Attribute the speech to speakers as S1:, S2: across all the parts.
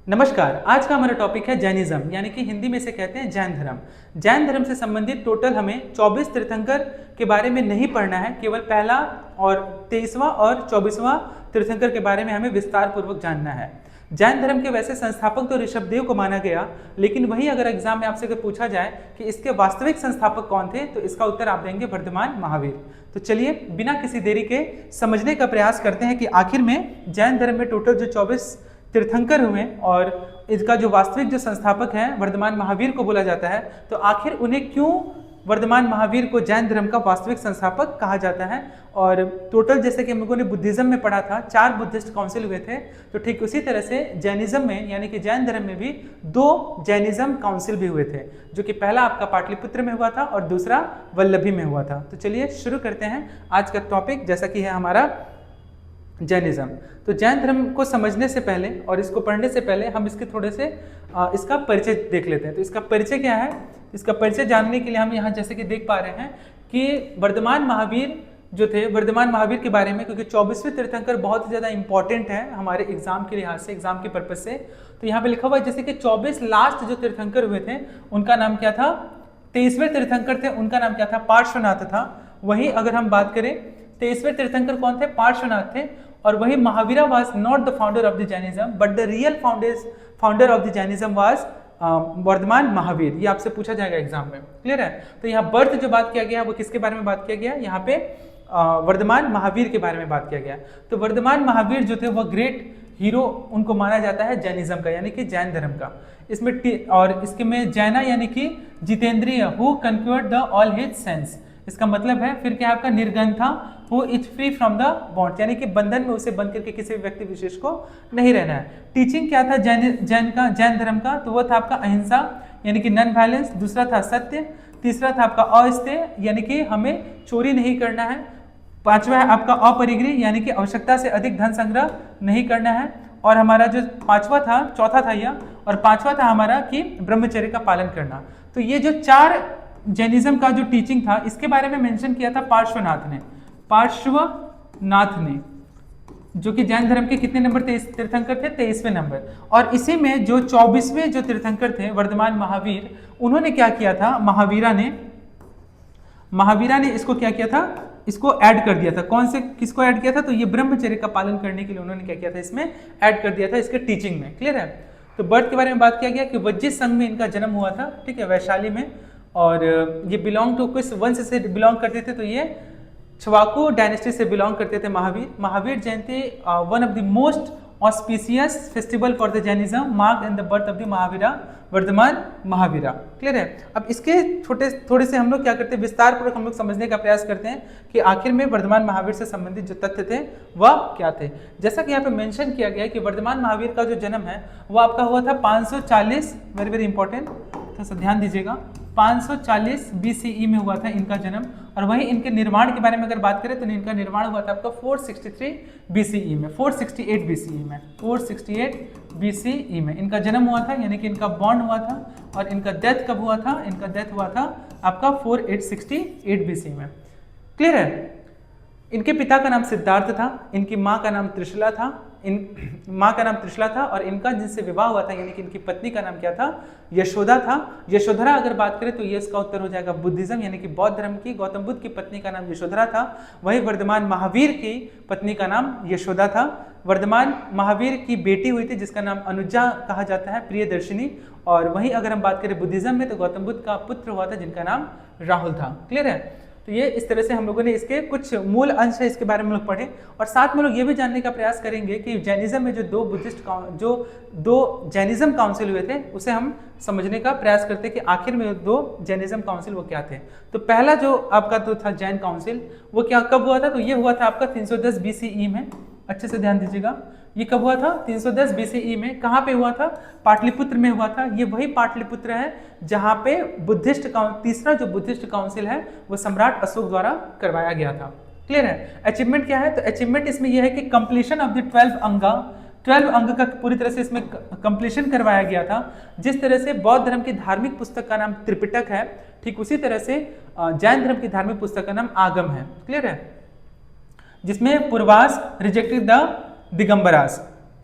S1: नमस्कार। आज का हमारा टॉपिक है जैनिज्म, यानी कि हिंदी में से कहते हैं जैन धर्म। जैन धर्म से संबंधित टोटल हमें 24 तीर्थंकर के बारे में नहीं पढ़ना है, केवल पहला और 23वां और 24वां तीर्थंकर के बारे में हमें विस्तार पूर्वक जानना है। जैन धर्म के वैसे संस्थापक तो ऋषभदेव को माना गया, लेकिन वही अगर एग्जाम में आपसे पूछा जाए कि इसके वास्तविक संस्थापक कौन थे, तो इसका उत्तर आप देंगे वर्धमान महावीर। तो चलिए बिना किसी देरी के समझने का प्रयास करते हैं कि आखिर में जैन धर्म में टोटल जो 24 तीर्थंकर हुए और इसका जो वास्तविक जो संस्थापक हैं वर्धमान महावीर को बोला जाता है, तो आखिर उन्हें क्यों वर्धमान महावीर को जैन धर्म का वास्तविक संस्थापक कहा जाता है। और टोटल जैसे कि हम लोगों ने बुद्धिज्म में पढ़ा था 4 बुद्धिस्ट काउंसिल हुए थे, तो ठीक उसी तरह से जैनिज्म में यानी कि जैन धर्म में भी 2 जैनिज्म काउंसिल भी हुए थे, जो कि पहला आपका पाटलिपुत्र में हुआ था और दूसरा वल्लभी में हुआ था। तो चलिए शुरू करते हैं आज का टॉपिक, जैसा कि है हमारा जैनिज्म। तो जैन धर्म को समझने से पहले और इसको पढ़ने से पहले हम इसके थोड़े से इसका परिचय देख लेते हैं। तो इसका परिचय क्या है, इसका परिचय जानने के लिए हम यहाँ जैसे कि देख पा रहे हैं कि वर्धमान महावीर जो थे, वर्धमान महावीर के बारे में, क्योंकि 24वें तीर्थंकर बहुत ही ज़्यादा इंपॉर्टेंट है हमारे एग्जाम के लिहाज से, एग्जाम के पर्पज से। तो यहाँ पे लिखा हुआ है जैसे कि 24 लास्ट जो तीर्थंकर हुए थे उनका नाम क्या था, 23वें तीर्थंकर थे उनका नाम क्या था, पार्श्वनाथ था। वही अगर हम बात करें 23वें तीर्थंकर कौन थे, पार्श्वनाथ थे। और वही Mahavira was not the founder of the Jainism but the real founder of the Jainism was Vardhaman Mahavir. ये आपसे पूछा जाएगा एग्जाम में, क्लियर है। तो यहाँ बर्थ जो बात किया गया वो किसके बारे में बात किया गया, यहाँ पे वर्धमान महावीर के बारे में बात किया गया। तो वर्धमान महावीर जो थे वह ग्रेट हीरो उनको माना जाता है जैनिज्म का, यानी कि जैन धर्म का। इसमें और इसके में जैना यानी कि जितेंद्रिय, who conquered the all his sense, इसका मतलब है फिर क्या आपका निर्गन था, who is free from the bond, यानी कि बंधन में उसे बंद करके किसी व्यक्ति विशेष को नहीं रहना है। टीचिंग क्या था जैन धर्म का, तो वह था आपका अहिंसा यानी कि नॉन वायलेंस, दूसरा था सत्य, तीसरा था आपका अस्तेय यानी कि हमें चोरी नहीं करना है, पांचवा है आपका अपरिग्रह यानी कि आवश्यकता से अधिक धन संग्रह नहीं करना है, और हमारा जो चौथा था यह, और पांचवा था हमारा कि ब्रह्मचर्य का पालन करना। तो ये जो 4 जैनिज्म का जो टीचिंग था इसके बारे में मेंशन किया था पार्श्वनाथ ने, जो कि जैन धर्म के कितने नंबर तीर्थंकर थे, 23वें नंबर। और इसी में जो 24वें जो तीर्थंकर थे वर्धमान महावीर, उन्होंने क्या किया था, महावीरा ने इसको क्या किया था, इसको ऐड कर दिया था। कौन से किसको ऐड किया था, तो ये ब्रह्मचर्य का पालन करने के लिए उन्होंने क्या किया था, इसमें ऐड कर दिया था इसके टीचिंग में, क्लियर है। तो बर्थ के बारे में बात किया गया कि वज्जित संघ में इनका जन्म हुआ था, ठीक है, वैशाली में। और ये बिलोंग टू किस वंश से बिलोंग करते थे, तो ये छवाकू डायनेस्टी से बिलोंग करते थे Mahavir Jayanti one of the most auspicious festival for the Jainism mark in the birth of the Mahavira, Vardhaman Mahavira, clear है। अब इसके थोड़े से हम लोग क्या करते हैं, विस्तार पूर्वक हम लोग समझने का प्रयास करते हैं कि आखिर में वर्धमान महावीर से संबंधित जो तथ्य थे वह क्या थे। जैसा कि यहाँ पे मेंशन किया गया है कि वर्धमान महावीर का जो जन्म है वो आपका हुआ था 540, वेरी वेरी इंपॉर्टेंट, थोड़ा सा ध्यान दीजिएगा, 540 BCE में हुआ था इनका जन्म। और वही इनके निर्माण के बारे में अगर बात करें तो इनका निर्माण हुआ था आपका 463 BCE में, 468 BCE में, 468 BCE में इनका जन्म हुआ था, यानी कि इनका बॉर्न हुआ था। और इनका डेथ कब हुआ था, इनका डेथ हुआ था आपका 4868 BCE में, क्लियर है। इनके पिता का नाम सिद्धार्थ था, इनकी माँ का नाम त्रिशला था, और इनका जिनसे विवाह हुआ था यानी कि इनकी पत्नी का नाम क्या था, यशोदा था। यशोधरा अगर बात करें तो ये इसका उत्तर हो जाएगा बुद्धिज्म, यानी कि बौद्ध धर्म की गौतम बुद्ध की पत्नी का नाम यशोधरा था। वही वर्धमान महावीर की पत्नी का नाम यशोदा था। वर्धमान महावीर की बेटी हुई थी जिसका नाम अनुजा कहा जाता है, प्रियदर्शिनी। और वही अगर हम बात करें बुद्धिज्म में तो गौतम बुद्ध का पुत्र हुआ था जिनका नाम राहुल था, क्लियर है। तो ये इस तरह से हम लोगों ने इसके कुछ मूल अंश है इसके बारे में लोग पढ़े, और साथ में लोग ये भी जानने का प्रयास करेंगे कि जैनिज्म में जो दो जैनिज्म काउंसिल हुए थे उसे हम समझने का प्रयास करते हैं कि आखिर में 2 जैनिज्म काउंसिल वो क्या थे। तो पहला जो आपका तो था जैन काउंसिल, वो क्या कब हुआ था, तो ये हुआ था आपका 310 BCE में, अच्छे से ध्यान दीजिएगा। ये कब हुआ था, 310 BCE में। कहाँ पे हुआ था, पाटलिपुत्र में हुआ था। ये वही पाटलिपुत्र है जहाँ पे तीसरा जो बुद्धिस्ट काउंसिल है वो सम्राट अशोक द्वारा करवाया गया था, क्लियर है। अचीवमेंट क्या है, तो अचीवमेंट इसमें यह है कि कंप्लीशन ऑफ द 12 अंग का पूरी तरह से इसमें कंप्लीशन करवाया गया था। जिस तरह से बौद्ध धर्म की धार्मिक पुस्तक का नाम त्रिपिटक है, ठीक उसी तरह से जैन धर्म की धार्मिक पुस्तक का नाम आगम है, क्लियर है, जिसमें पूर्वास रिजेक्टेड द दिगंबरास,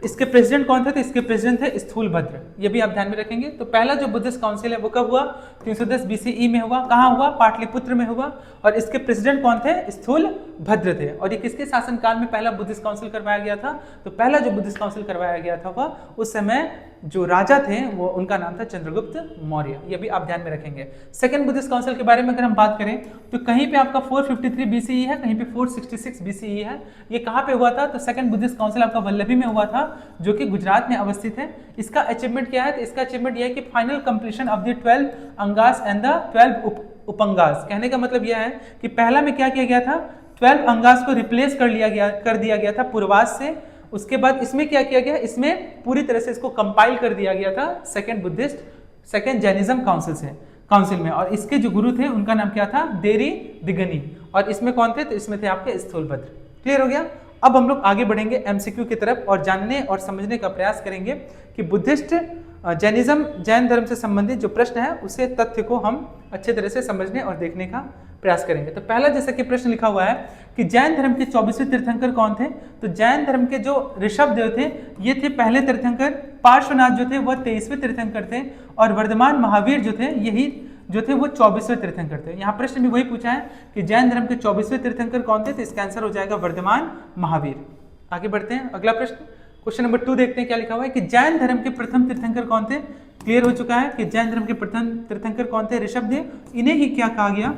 S1: इसके प्रेसिडेंट कौन थे? तो इसके प्रेसिडेंट थे स्थूलभद्र। ये भी आप ध्यान में रखेंगे। तो पहला जो बुद्धिस्ट काउंसिल है वो कब हुआ? 310 BCE में हुआ। कहाँ हुआ? पाटलिपुत्र में हुआ। और इसके प्रेसिडेंट कौन थे? स्थूलभद्र थे। और ये किसके शासनकाल में पहला बुद्धिस्ट काउंसिल करवाया गया था? तो पहला जो बुद्धिस्ट काउंसिल करवाया गया था वह उस समय जो राजा थे वो उनका नाम था चंद्रगुप्त मौर्य। ये भी आप ध्यान में रखेंगे। सेकंड बुद्धिस्ट काउंसिल के बारे में अगर हम बात करें तो कहीं पे आपका 453 BCE है, कहीं पे 466 BCE है। ये कहाँ पे हुआ था? तो सेकंड बुद्धिस्ट काउंसिल आपका वल्लभी में हुआ था, जो कि गुजरात में अवस्थित है। इसका अचीवमेंट क्या है? तो इसका अचीवमेंट यह है कि final completion of the 12 angas and the 12 उपंगास। कहने का मतलब यह है कि पहला में क्या किया गया था? 12 अंगास को रिप्लेस कर दिया गया था पूर्वास से। उसके बाद इसमें क्या किया गया? इसमें पूरी तरह से इसको कंपाइल कर दिया गया था सेकंड जैनिज्म काउंसिल में। और इसके जो गुरु थे उनका नाम क्या था? देरी दिगनी। और इसमें कौन थे? तो इसमें थे आपके स्थूलभद्र। क्लियर हो गया? अब हम लोग आगे बढ़ेंगे MCQ की तरफ और जानने और समझने का प्रयास करेंगे कि बुद्धिस्ट जैन धर्म से संबंधित जो प्रश्न है उसे तथ्य को हम अच्छे तरह से समझने और देखने का प्रयास करेंगे। तो पहला जैसा कि प्रश्न लिखा हुआ है कि जैन धर्म के 24वें तीर्थंकर कौन थे? तो जैन धर्म के जो ऋषभ देव थे ये थे पहले तीर्थंकर। पार्श्वनाथ जो थे वह 23वें तीर्थंकर थे। और वर्धमान महावीर जो थे यही जो थे वो 24वें तीर्थंकर थे। यहाँ प्रश्न भी वही पूछा है कि जैन धर्म के 24वें तीर्थंकर कौन थे? तो इसका आंसर हो जाएगा वर्धमान महावीर। आगे बढ़ते हैं, अगला प्रश्न, क्वेश्चन नंबर 2 देखते हैं क्या लिखा हुआ है कि जैन धर्म के प्रथम तीर्थंकर कौन थे? क्लियर हो चुका है कि जैन धर्म के प्रथम तीर्थंकर कौन थे? ऋषभ देव। इन्हें ही क्या कहा गया?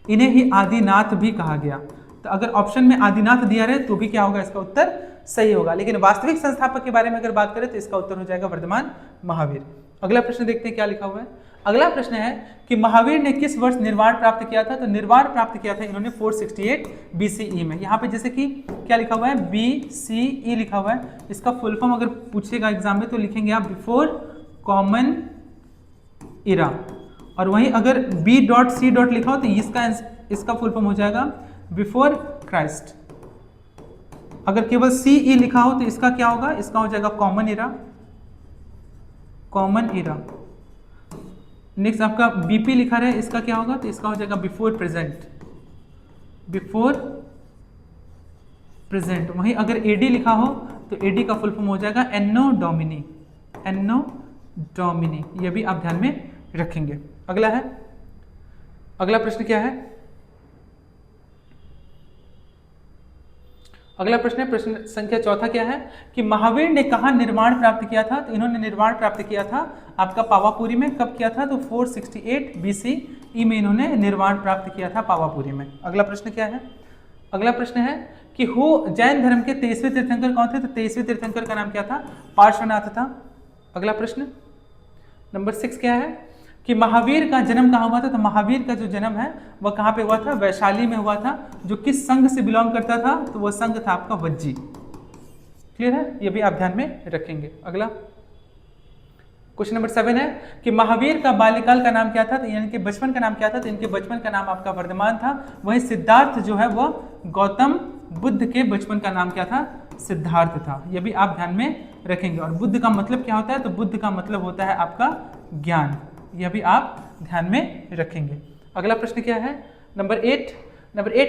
S1: इन्हें ही आदिनाथ भी कहा गया। तो अगर ऑप्शन में आदिनाथ दिया रहे तो भी क्या होगा? इसका उत्तर सही होगा। लेकिन वास्तविक संस्थापक के बारे में अगर बात करें तो इसका उत्तर हो जाएगा वर्धमान महावीर। अगला प्रश्न देखते हैं क्या लिखा हुआ है। अगला प्रश्न है कि महावीर ने किस वर्ष निर्वाण प्राप्त किया था? तो निर्वाण प्राप्त किया था इन्होंने 468 BCE में। यहाँ पे जैसे कि क्या लिखा हुआ है? BCE लिखा हुआ है। इसका फुल फॉर्म अगर पूछेगा एग्जाम में तो लिखेंगे आप बिफोर कॉमन इरा। और वहीं अगर B.C. लिखा हो तो इसका फुल फॉर्म हो जाएगा बिफोर क्राइस्ट। अगर केवल CE लिखा हो तो इसका क्या होगा? इसका हो जाएगा कॉमन इरा। नेक्स्ट आपका BP लिखा रहे, इसका क्या होगा? तो इसका हो जाएगा बिफोर प्रेजेंट। वहीं अगर AD लिखा हो तो AD का फुल फॉर्म हो जाएगा एन्नो डोमिनी। ये भी आप ध्यान में रखेंगे। अगला प्रश्न क्या है? अगला प्रश्न है प्रश्न संख्या 4 क्या है कि महावीर ने कहाँ निर्वाण प्राप्त किया था? तो इन्होंने निर्वाण प्राप्त किया था आपका पावापुरी में। कब किया था? तो 468 BCE में इन्होंने निर्वाण प्राप्त किया था पावापुरी में। अगला प्रश्न क्या है? अगला प्रश्न है कि जैन धर्म के 23वें तीर्थंकर कौन थे? तो 23वें तीर्थंकर का नाम क्या था? पार्श्वनाथ था। अगला प्रश्न नंबर 6 क्या है कि महावीर का जन्म कहाँ हुआ था? तो महावीर का जो जन्म है वह कहाँ पे हुआ था? वैशाली में हुआ था। जो किस संघ से बिलोंग करता था? तो वह संघ था आपका वज्जी। क्लियर है? ये भी आप ध्यान में रखेंगे। अगला क्वेश्चन नंबर 7 है कि महावीर का बाल्यकाल का नाम क्या था? तो यानी कि बचपन का नाम क्या था? तो इनके बचपन का नाम आपका वर्धमान था। वहीं सिद्धार्थ जो है वह गौतम बुद्ध के बचपन का नाम क्या था? सिद्धार्थ था। यह भी आप ध्यान में रखेंगे। और बुद्ध का मतलब क्या होता है? तो बुद्ध का मतलब होता है आपका ज्ञान। यह भी आप ध्यान में रखेंगे। अगला प्रश्न क्या है? नंबर 8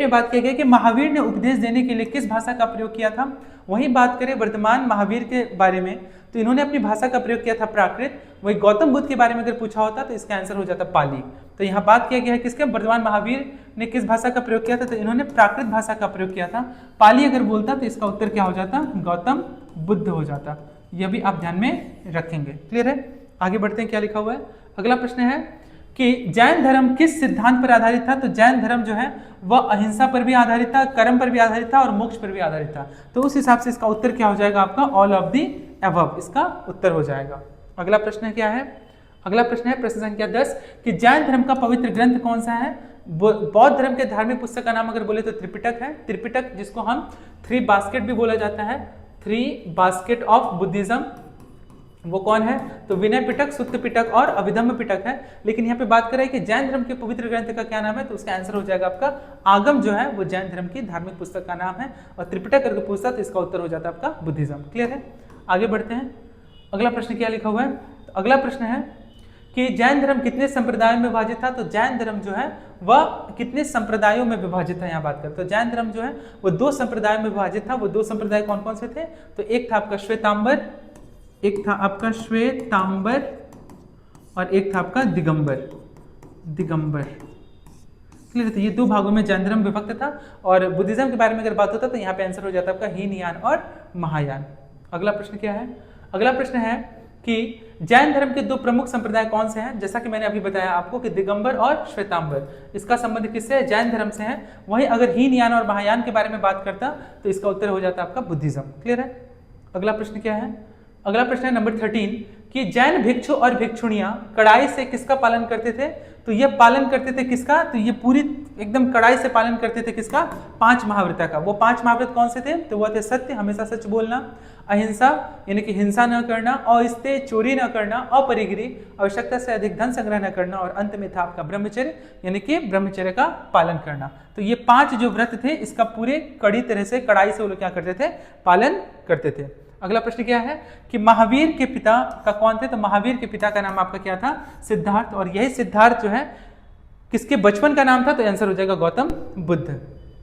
S1: में बात की गई कि महावीर ने उपदेश देने के लिए किस भाषा का प्रयोग किया था? वहीं बात करें वर्तमान महावीर के बारे में तो इन्होंने अपनी भाषा का प्रयोग किया था प्राकृत। वही गौतम बुद्ध के बारे में अगर पूछा होता तो इसका आंसर हो जाता पाली। तो यहाँ बात किया गया है किसके? वर्तमान महावीर ने किस भाषा का प्रयोग किया था? तो इन्होंने प्राकृत भाषा का प्रयोग किया था। पाली अगर बोलता तो इसका उत्तर क्या हो जाता? गौतम बुद्ध हो जाता। यह भी आप ध्यान में रखेंगे। क्लियर है? आगे बढ़ते हैं, क्या लिखा हुआ है? अगला प्रश्न है कि जैन धर्म किस सिद्धांत पर आधारित था? तो जैन धर्म जो है वह अहिंसा पर भी आधारित था, कर्म पर भी आधारित था और मोक्ष पर भी आधारित था। तो उस हिसाब से इसका उत्तर क्या हो जाएगा आपका? ऑल ऑफ दी अबव इसका उत्तर हो जाएगा। अगला प्रश्न क्या है? अगला प्रश्न है प्रश्न संख्या 10 कि जैन धर्म का पवित्र ग्रंथ कौन सा है? बौद्ध धर्म के धार्मिक पुस्तक का नाम अगर बोले तो त्रिपिटक है। त्रिपिटक जिसको हम 3 बास्केट भी बोला जाता है, 3 बास्केट ऑफ बुद्धिज्म, वो कौन है? तो विनय पिटक, सुत्त पिटक और अभिधम्म पिटक है। लेकिन यहाँ पे बात करें कि जैन धर्म के पवित्र ग्रंथ का क्या नाम है, तो उसका आंसर हो जाएगा आपका आगम जो है वो जैन धर्म की धार्मिक पुस्तक का नाम है। और त्रिपिटक अगर पूछता तो इसका उत्तर हो जाता है आपका बुद्धिज्म। क्लियर है? आगे बढ़ते हैं। अगला प्रश्न क्या लिखा हुआ है? तो अगला प्रश्न है कि जैन धर्म कितने संप्रदायों में विभाजित था, तो जैन धर्म जो है वह कितने संप्रदायों में विभाजित था, यहाँ बात करें तो जैन धर्म जो है वो 2 संप्रदायों में विभाजित था। वो 2 संप्रदाय कौन कौन से थे, तो एक था आपका श्वेतांबर, एक था आपका श्वेतांबर और एक था आपका दिगंबर। क्लियर, तो ये 2 भागों में जैन धर्म विभक्त था। और बुद्धिज्म के बारे में अगर बात होता तो यहाँ पे आंसर हो जाता आपका हीनयान और महायान। अगला प्रश्न क्या है, अगला प्रश्न है कि जैन धर्म के 2 प्रमुख संप्रदाय कौन से हैं। जैसा कि मैंने अभी बताया आपको कि दिगंबर और श्वेतांबर, इसका संबंध किससे है, जैन धर्म से है। वहीं अगर हीनयान और महायान के बारे में बात करता तो इसका उत्तर हो जाता आपका बुद्धिज्म। क्लियर है। अगला प्रश्न क्या है, अगला प्रश्न है नंबर 13 कि जैन भिक्षु और भिक्षुणियां कड़ाई से किसका पालन करते थे, तो ये पालन करते थे किसका, तो ये पूरी एकदम कड़ाई से पालन करते थे किसका, 5 महाव्रत का। वो 5 महाव्रत कौन से थे, तो वो थे सत्य, हमेशा सच बोलना, अहिंसा यानी कि हिंसा न करना, अस्तेय चोरी न करना, अपरिग्रही आवश्यकता से अधिक धन संग्रह न करना, और अंत में था आपका ब्रह्मचर्य यानी कि ब्रह्मचर्य का पालन करना। तो ये 5 जो व्रत थे इसका पूरे कड़ी तरह से कड़ाई से वो लोग क्या करते थे, पालन करते थे। अगला प्रश्न क्या है कि महावीर के पिता का कौन थे, तो महावीर के पिता का नाम आपका क्या था, सिद्धार्थ। और यही सिद्धार्थ जो है किसके बचपन का नाम था, तो आंसर हो जाएगा गौतम बुद्ध।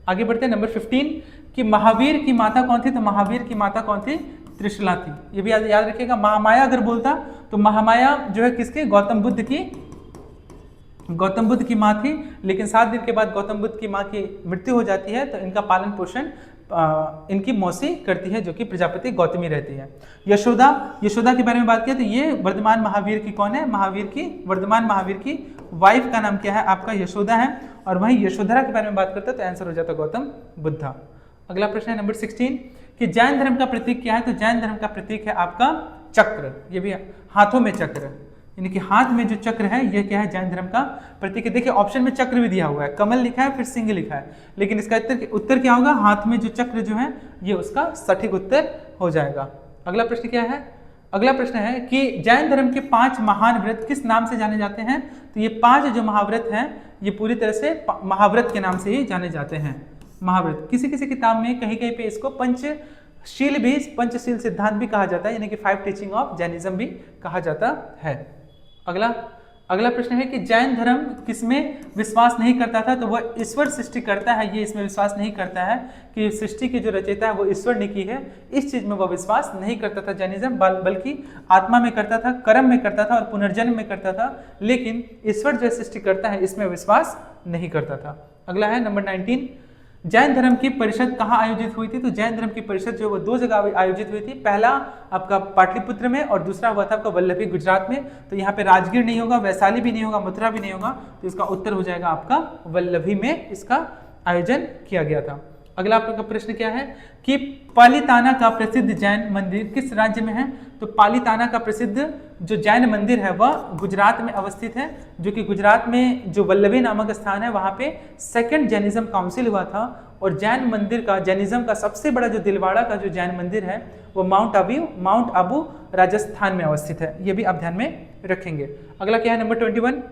S1: आगे बढ़ते हैं नंबर 15 कि महावीर की माता कौन थी, तो महावीर की माता कौन थी, त्रिशला थी। ये भी याद रखिएगा। महामाया अगर बोलता तो महामाया जो है किसके, गौतम बुद्ध की माँ थी। लेकिन 7 दिन के बाद गौतम बुद्ध की माँ की मृत्यु हो जाती है, तो इनका पालन पोषण इनकी मौसी करती है जो कि प्रजापति गौतमी रहती है। यशोदा के बारे में बात किया तो ये वर्धमान महावीर की कौन है, वर्धमान महावीर की वाइफ का नाम क्या है, आपका यशोदा है। और वहीं यशोधरा के बारे में बात करते हैं तो आंसर हो जाता गौतम बुद्धा। अगला प्रश्न है नंबर 16 कि जैन धर्म का प्रतीक क्या है, तो जैन धर्म का प्रतीक है आपका चक्र। ये भी हाथों में चक्र यानी कि हाथ में जो चक्र है ये क्या है, जैन धर्म का प्रतीक है। देखिए ऑप्शन में चक्र भी दिया हुआ है, कमल लिखा है फिर सिंह लिखा है, लेकिन इसका उत्तर क्या होगा, हाथ में जो चक्र जो है ये उसका सटीक उत्तर हो जाएगा। अगला प्रश्न क्या है, अगला प्रश्न है कि जैन धर्म के 5 महान व्रत किस नाम से जाने जाते हैं, तो ये 5 जो महाव्रत हैं ये पूरी तरह से महाव्रत के नाम से ही जाने जाते हैं। महाव्रत किसी किसी किताब में कहीं कहीं पे इसको पंचशील सिद्धांत भी कहा जाता है, यानी कि 5 टीचिंग ऑफ जैनिज्म भी कहा जाता है। अगला प्रश्न है कि जैन धर्म किसमें विश्वास नहीं करता था, तो वह ईश्वर सृष्टि करता है, ये इसमें विश्वास नहीं करता है कि सृष्टि की जो रचयिता है वो ईश्वर ने की है। इस चीज में वह विश्वास नहीं करता था जैनिज्म, बल्कि आत्मा में करता था, कर्म में करता था और पुनर्जन्म में करता था, लेकिन ईश्वर जो सृष्टि करता है इसमें विश्वास नहीं करता था। अगला है नंबर 19 जैन धर्म की परिषद कहाँ आयोजित हुई थी, तो जैन धर्म की परिषद जो वो 2 जगह आयोजित हुई थी। पहला आपका पाटलिपुत्र में और दूसरा हुआ था आपका वल्लभी गुजरात में। तो यहाँ पे राजगीर नहीं होगा, वैशाली भी नहीं होगा, मथुरा भी नहीं होगा, तो इसका उत्तर हो जाएगा आपका वल्लभी में इसका आयोजन किया गया था। अगला आपका प्रश्न क्या है कि पालिताना का प्रसिद्ध जैन मंदिर किस राज्य में है, तो पालिताना का प्रसिद्ध जो जैन मंदिर है वह गुजरात में अवस्थित है, जो कि गुजरात में जो वल्लभी नामक स्थान है वहाँ पे 2nd जैनिज्म काउंसिल हुआ था। और जैन मंदिर का, जैनिज्म का सबसे बड़ा जो दिलवाड़ा का जो जैन मंदिर है वो माउंट आबू राजस्थान में अवस्थित है। ये भी आप ध्यान में रखेंगे। अगला क्या है नंबर 21,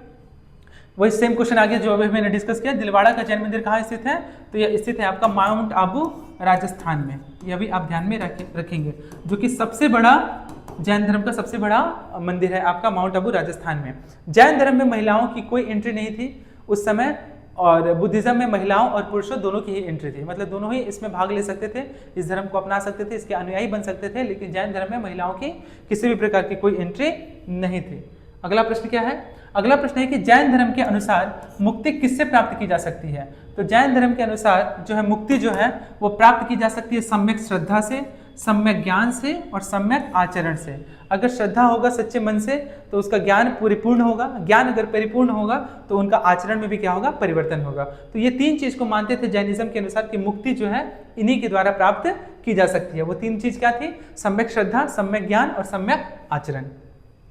S1: वही सेम क्वेश्चन आ गया जो अभी मैंने डिस्कस किया। दिलवाड़ा का जैन मंदिर कहाँ स्थित है, तो यह स्थित है आपका माउंट आबू राजस्थान में। यह भी आप ध्यान में रखेंगे, जो कि सबसे बड़ा जैन धर्म का सबसे बड़ा मंदिर है आपका माउंट आबू राजस्थान में। जैन धर्म में महिलाओं की कोई एंट्री नहीं थी उस समय, और बुद्धिज्म में महिलाओं और पुरुषों दोनों की ही एंट्री थी, मतलब दोनों ही इसमें भाग ले सकते थे, इस धर्म को अपना सकते थे, इसके अनुयायी बन सकते थे। लेकिन जैन धर्म में महिलाओं की किसी भी प्रकार की कोई एंट्री नहीं थी। अगला प्रश्न क्या है, अगला प्रश्न है कि जैन धर्म के अनुसार मुक्ति किससे प्राप्त की जा सकती है, तो जैन धर्म के अनुसार जो है मुक्ति जो है वो प्राप्त की जा सकती है सम्यक श्रद्धा से, सम्यक ज्ञान से और सम्यक आचरण से। अगर श्रद्धा होगा सच्चे मन से तो उसका ज्ञान परिपूर्ण होगा, ज्ञान अगर परिपूर्ण होगा तो उनका आचरण में भी क्या होगा, परिवर्तन होगा। तो ये 3 चीज को मानते थे जैनिज्म के अनुसार कि मुक्ति जो है इन्हीं के द्वारा प्राप्त की जा सकती है। वो 3 चीज क्या थी, सम्यक श्रद्धा, सम्यक ज्ञान और सम्यक आचरण।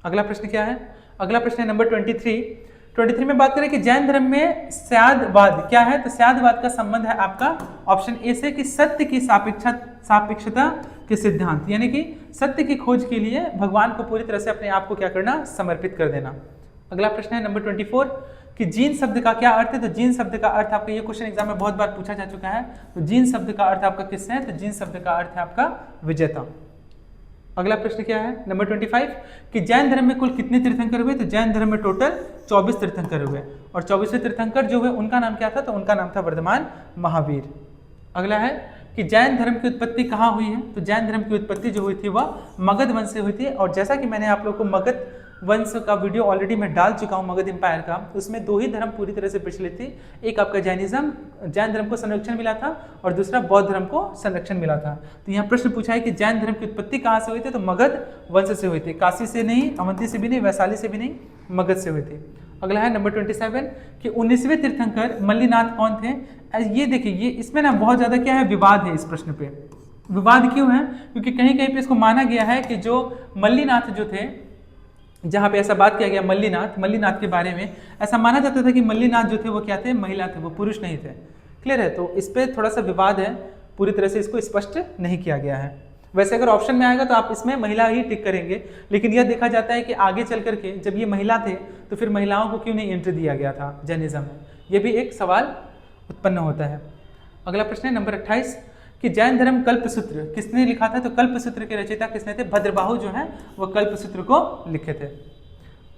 S1: अगला प्रश्न क्या है, अगला प्रश्न है नंबर 23 में बात करें कि जैन धर्म में स्यादवाद क्या है, तो स्यादवाद का संबंध है आपका ऑप्शन ए से कि सत्य की सापेक्षता के सिद्धांत, यानी कि सत्य की खोज के लिए भगवान को पूरी तरह से अपने आप को क्या करना, समर्पित कर देना। अगला प्रश्न है नंबर 24 कि जीन शब्द का क्या अर्थ है, तो जीन शब्द का अर्थ आपका, ये क्वेश्चन एग्जाम में बहुत बार पूछा जा चुका है, तो जीन शब्द का अर्थ आपका किससे है, तो जीन शब्द का अर्थ है आपका विजेता। अगला प्रश्न क्या है नंबर 25 कि जैन धर्म में कुल कितने तीर्थंकर हुए? तो जैन धर्म में टोटल 24 तीर्थंकर हुए और 24वें तीर्थंकर जो हुए उनका नाम क्या था? तो उनका नाम था वर्धमान महावीर। अगला है कि जैन धर्म की उत्पत्ति कहाँ हुई है? तो जैन धर्म की उत्पत्ति जो हुई थी वह मगध वंश से हुई थी और जैसा कि मैंने आप लोग को मगध वंश का वीडियो ऑलरेडी मैं डाल चुका हूँ मगध एम्पायर का, उसमें 2 ही धर्म पूरी तरह से प्रचलित थी। एक आपका जैनिज्म, जैन धर्म को संरक्षण मिला था और दूसरा बौद्ध धर्म को संरक्षण मिला था। तो यहाँ प्रश्न पूछा है कि जैन धर्म की उत्पत्ति कहाँ से हुई थी? तो मगध वंश से हुई थी। काशी से नहीं, अवंती से भी नहीं, वैशाली से भी नहीं, मगध से हुई थी। अगला है नंबर 27 कि 19वें तीर्थंकर मल्लिनाथ कौन थे? ये देखिए, ये इसमें ना बहुत ज़्यादा क्या है विवाद है। इस प्रश्न पे विवाद क्यों है? क्योंकि कहीं कहीं पे इसको माना गया है कि जो मल्लिनाथ जो थे, जहाँ पे ऐसा बात किया गया मल्लिनाथ के बारे में, ऐसा माना जाता था कि मल्लिनाथ जो थे वो क्या थे? महिला थे, वो पुरुष नहीं थे। क्लियर है? तो इस पर थोड़ा सा विवाद है, पूरी तरह से इसको स्पष्ट नहीं किया गया है। वैसे अगर ऑप्शन में आएगा तो आप इसमें महिला ही टिक करेंगे, लेकिन यह देखा जाता है कि आगे चल करके जब ये महिला थे तो फिर महिलाओं को क्यों नहीं एंट्री दिया गया था जैनिज्म में? ये भी एक सवाल उत्पन्न होता है। अगला प्रश्न है नंबर 28 कि जैन धर्म कल्पसूत्र किसने लिखा था? तो कल्पसूत्र के रचयिता किसने थे? भद्रबाहु जो है वो कल्पसूत्र को लिखे थे।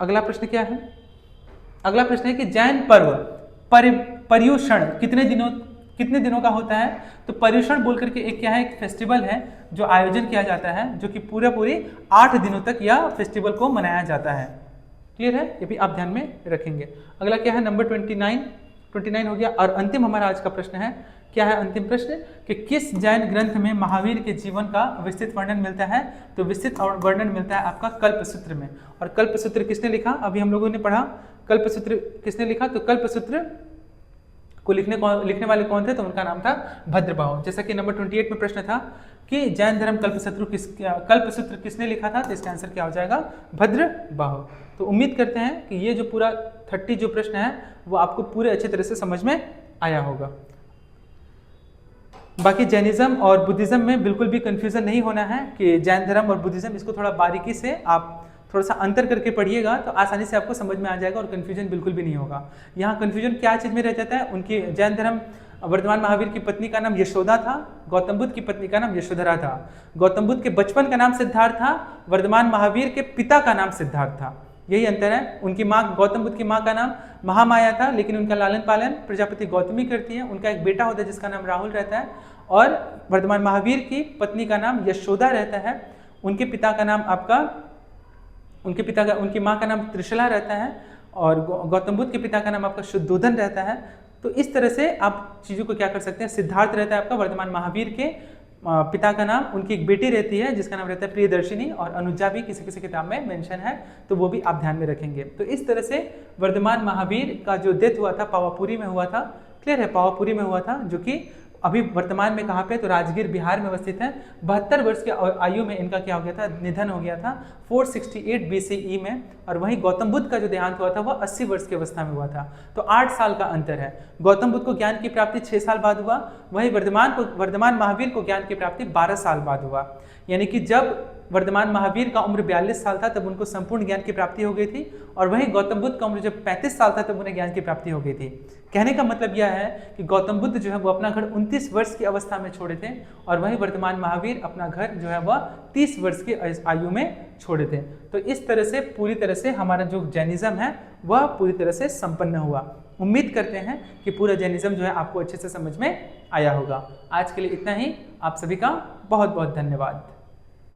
S1: अगला प्रश्न क्या है? अगला प्रश्न है कि जैन पर्व पर्युषण कितने दिनों का होता है? तो पर्युषण बोल करके एक क्या है, एक फेस्टिवल है जो आयोजन किया जाता है, जो कि पूरी 8 दिनों तक यह फेस्टिवल को मनाया जाता है। क्लियर है? ये भी आप ध्यान में रखेंगे। अगला क्या है नंबर 29 हो गया। और अंतिम हमारा आज का प्रश्न है, क्या है अंतिम प्रश्न कि किस जैन ग्रंथ में महावीर के जीवन का विस्तृत वर्णन मिलता है? तो विस्तृत वर्णन मिलता है आपका कल्पसूत्र में। और कल्पसूत्र किसने लिखा? अभी हम लोगों ने पढ़ा कल्पसूत्र किसने लिखा। तो कल्पसूत्र को लिखने वाले कौन थे? तो उनका नाम था भद्रबाहु। जैसा कि नंबर 28 में प्रश्न था कि जैन धर्म कल्पसूत्र किसने लिखा था? तो इसका आंसर क्या हो जाएगा? भद्रबाहु। तो उम्मीद करते हैं कि ये जो पूरा 30 जो प्रश्न है वो आपको पूरे अच्छे तरह से समझ में आया होगा। बाकी जैनिज्म और बुद्धिज्म में बिल्कुल भी कंफ्यूजन नहीं होना है कि जैन धर्म और बुद्धिज्म, इसको थोड़ा बारीकी से आप थोड़ा सा अंतर करके पढ़िएगा तो आसानी से आपको समझ में आ जाएगा और कन्फ्यूजन बिल्कुल भी नहीं होगा। यहाँ कन्फ्यूजन क्या चीज़ में रह जाता है? उनकी जैन धर्म वर्धमान महावीर की पत्नी का नाम यशोदा था, गौतम बुद्ध की पत्नी का नाम यशोधरा था। गौतम बुद्ध के बचपन का नाम सिद्धार्थ था, वर्धमान महावीर के पिता का नाम सिद्धार्थ था। यही अंतर है। उनकी माँ, गौतम बुद्ध की माँ का नाम महामाया था, लेकिन उनका लालन पालन प्रजापति गौतमी करती है। उनका एक बेटा होता है जिसका नाम राहुल रहता है और वर्धमान महावीर की पत्नी का नाम यशोदा रहता है। उनके पिता का नाम उनकी माँ का नाम त्रिशला रहता है और गौतम बुद्ध के पिता का नाम आपका शुद्धोधन रहता है। तो इस तरह से आप चीज़ों को क्या कर सकते हैं? सिद्धार्थ रहता है आपका वर्धमान महावीर के पिता का नाम, उनकी एक बेटी रहती है जिसका नाम रहता है प्रियदर्शिनी, और अनुजा भी किसी किसी किताब में मेंशन है, तो वो भी आप ध्यान में रखेंगे। तो इस तरह से वर्धमान महावीर का जो डेथ हुआ था पावापुरी में हुआ था। क्लियर है? पावापुरी में हुआ था, जो कि अभी वर्तमान में कहाँ पे? तो राजगीर बिहार में अवस्थित है। 72 वर्ष के आयु में इनका क्या हो गया था? निधन हो गया था 468 BCE में। और वहीं गौतम बुद्ध का जो देहांत हुआ था वह 80 वर्ष की अवस्था में हुआ था। तो 8 साल का अंतर है। गौतम बुद्ध को ज्ञान की प्राप्ति 6 साल बाद हुआ, वहीं वर्धमान महावीर को ज्ञान की प्राप्ति 12 साल बाद हुआ। यानी कि जब वर्धमान महावीर का उम्र 42 साल था तब उनको संपूर्ण ज्ञान की प्राप्ति हो गई थी, और वहीं गौतम बुद्ध का उम्र जब 35 साल था तब उन्हें ज्ञान की प्राप्ति हो गई थी। कहने का मतलब यह है कि गौतम बुद्ध जो है वो अपना घर 29 वर्ष की अवस्था में छोड़े थे, और वहीं वर्धमान महावीर अपना घर जो है वह 30 वर्ष की आयु में छोड़े थे। तो इस तरह से पूरी तरह से हमारा जो जैनिज्म है वह पूरी तरह से संपन्न हुआ। उम्मीद करते हैं कि पूरा जैनिज्म जो है आपको अच्छे से समझ में आया होगा। आज के लिए इतना ही। आप सभी का बहुत बहुत धन्यवाद।